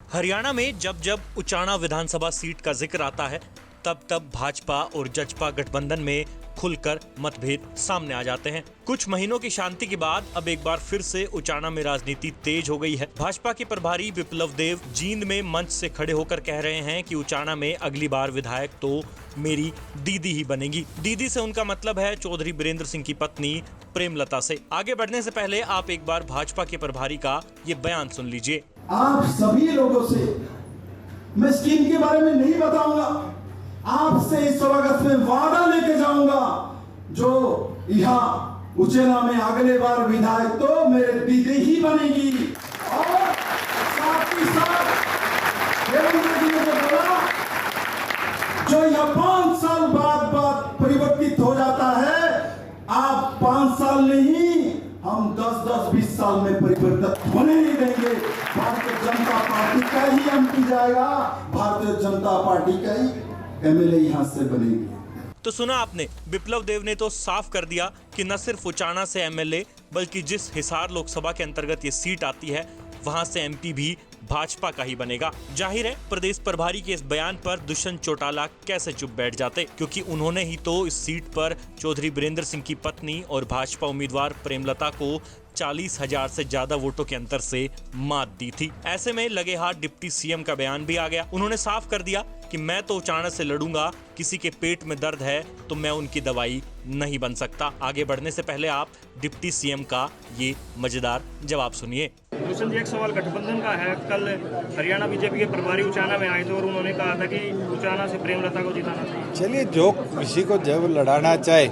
हरियाणा में जब जब उचाना विधानसभा सीट का जिक्र आता है तब तब भाजपा और जजपा गठबंधन में खुलकर मतभेद सामने आ जाते हैं। कुछ महीनों की शांति के बाद अब एक बार फिर से उचाना में राजनीति तेज हो गई है। भाजपा के प्रभारी विप्लव देव जींद में मंच से खड़े होकर कह रहे हैं कि उचाना में अगली बार विधायक तो मेरी दीदी ही बनेगी। दीदी से उनका मतलब है चौधरी बीरेंद्र सिंह की पत्नी प्रेमलता से। आगे बढ़ने से पहले आप एक बार भाजपा के प्रभारी का ये बयान सुन लीजिए। आप सभी लोगों से मैं स्कीम के बारे में नहीं बताऊंगा, आपसे इस अगस्त में वादा लेके जाऊंगा, जो यहाँ उचेना में अगले बार विधायक तो मेरे दीदी ही बनेगी। और साथ ही साथ देवेंद्र जी ने जो बोला, जो यह 5 साल बाद परिवर्तित हो जाता है, आप 5 साल नहीं, हम 10-20 साल में परिवर्तित होने नहीं देंगे। भारतीय जनता पार्टी का ही एमपी जाएगा, भारतीय जनता पार्टी का ही एमएलए यहां से बनेंगे। तो सुना आपने, विप्लव देव ने तो साफ कर दिया कि न सिर्फ उचाना से एमएलए बल्कि जिस हिसार लोकसभा के अंतर्गत ये सीट आती है वहां से एमपी भी भाजपा का ही बनेगा। जाहिर है प्रदेश प्रभारी के इस बयान पर दुष्यंत चौटाला कैसे चुप बैठ जाते, क्योंकि उन्होंने ही तो इस सीट पर चौधरी बीरेंद्र सिंह की पत्नी और भाजपा उम्मीदवार प्रेमलता को 40,000 से ज्यादा वोटों के अंतर से मात दी थी। ऐसे में लगे हाथ डिप्टी सीएम का बयान भी आ गया। उन्होंने साफ कर दिया कि मैं तो उचाना से लड़ूंगा, किसी के पेट में दर्द है तो मैं उनकी दवाई नहीं बन सकता। आगे बढ़ने से पहले आप डिप्टी सीएम का ये मजेदार जवाब सुनिए। दुष्यंत जी, एक सवाल गठबंधन का है। कल हरियाणा बीजेपी के प्रभारी उचाना में आए थे और उन्होंने कहा था कि उचाना से प्रेमलता को जिताना चाहिए। चलिए, जो किसी को जब लड़ाना चाहे,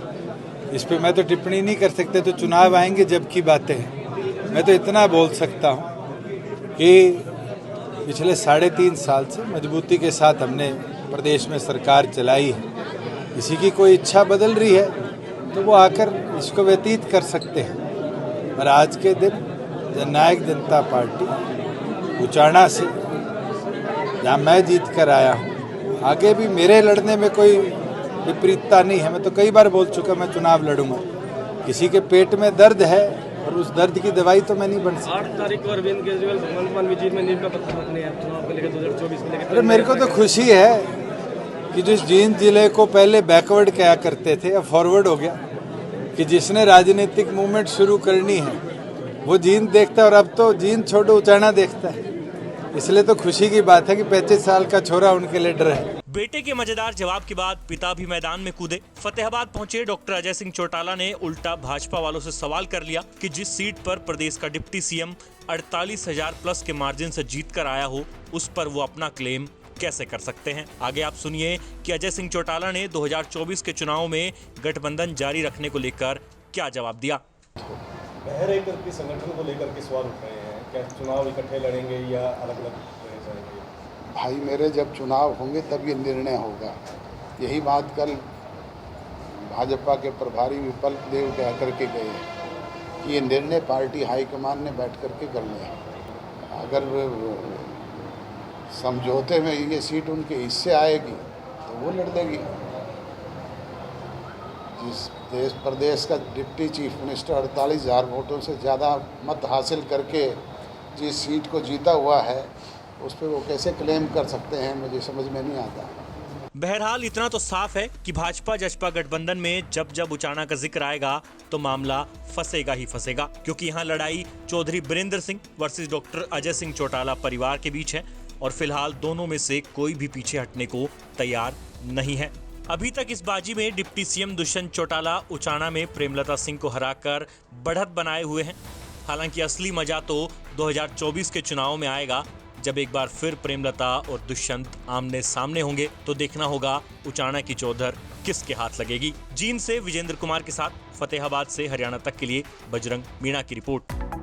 इस पे मैं तो टिप्पणी नहीं कर सकते। तो चुनाव आएंगे जब की बातें हैं। मैं तो इतना बोल सकता हूँ कि पिछले 3.5 साल से मजबूती के साथ हमने प्रदेश में सरकार चलाई है। किसी की कोई इच्छा बदल रही है तो वो आकर इसको व्यतीत कर सकते हैं। और आज के दिन जननायक जनता पार्टी उचाना से, जहाँ मैं जीत कर आया हूँ, आगे भी मेरे लड़ने में कोई विपरीतता नहीं है। मैं तो कई बार बोल चुका मैं चुनाव लड़ूंगा। किसी के पेट में दर्द है और उस दर्द की दवाई तो मैं नहीं बन सकता। 8 तारीख को अरविंद केजरीवाल विजिट में नींव का पत्थर रखने हैं चुनाव को लेकर 2024 को लेकर। अरे मेरे को तो खुशी है कि जिस जींद जिले को पहले बैकवर्ड कहा करते थे अब फॉरवर्ड हो गया, कि जिसने राजनीतिक मूवमेंट शुरू करनी है वो जींद देखता है और अब तो जींद छोड़ो उचाना देखता है। इसलिए तो खुशी की बात है कि 35 साल का छोरा उनके लीडर है। बेटे के मजेदार जवाब के बाद पिता भी मैदान में कूदे। फतेहाबाद पहुंचे डॉक्टर अजय सिंह चौटाला ने उल्टा भाजपा वालों से सवाल कर लिया कि जिस सीट पर प्रदेश का डिप्टी सीएम 48,000 प्लस के मार्जिन से जीत कर आया हो, उस पर वो अपना क्लेम कैसे कर सकते हैं। आगे आप सुनिए कि अजय सिंह चौटाला ने 2024 के चुनाव में गठबंधन जारी रखने को लेकर क्या जवाब दिया। बहरे करके संगठन को लेकर के सवाल उठ रहे हैं, क्या चुनाव इकट्ठे लड़ेंगे या अलग अलग जाएंगे? भाई मेरे, जब चुनाव होंगे तब ये निर्णय होगा। यही बात कल भाजपा के प्रभारी विप्लव देव कह करके गए कि ये निर्णय पार्टी हाईकमान ने बैठ करके कर लिया। अगर समझौते में ये सीट उनके हिस्से आएगी तो वो लड़ देगी। जिस प्रदेश का डिप्टी चीफ मिनिस्टर 48,000 वोटों से ज़्यादा मत हासिल करके जिस सीट को जीता हुआ है, उस पर वो कैसे क्लेम कर सकते हैं, मुझे समझ में नहीं आता। बहरहाल इतना तो साफ है कि भाजपा जजपा गठबंधन में जब जब उचाना का जिक्र आएगा तो मामला फंसेगा ही फंसेगा, क्योंकि यहाँ लड़ाई चौधरी बीरेंद्र सिंह वर्सेस डॉक्टर अजय सिंह चौटाला परिवार के बीच है और फिलहाल दोनों में से कोई भी पीछे हटने को तैयार नहीं है। अभी तक इस बाजी में डिप्टी सीएम दुष्यंत चौटाला उचाना में प्रेमलता सिंह को हराकर बढ़त बनाए हुए हैं। हालांकि असली मजा तो 2024 के चुनाव में आएगा, जब एक बार फिर प्रेमलता और दुष्यंत आमने सामने होंगे। तो देखना होगा उचाना की चौधर किसके हाथ लगेगी। जींद से विजेंद्र कुमार के साथ फतेहाबाद से हरियाणा तक के लिए बजरंग मीणा की रिपोर्ट।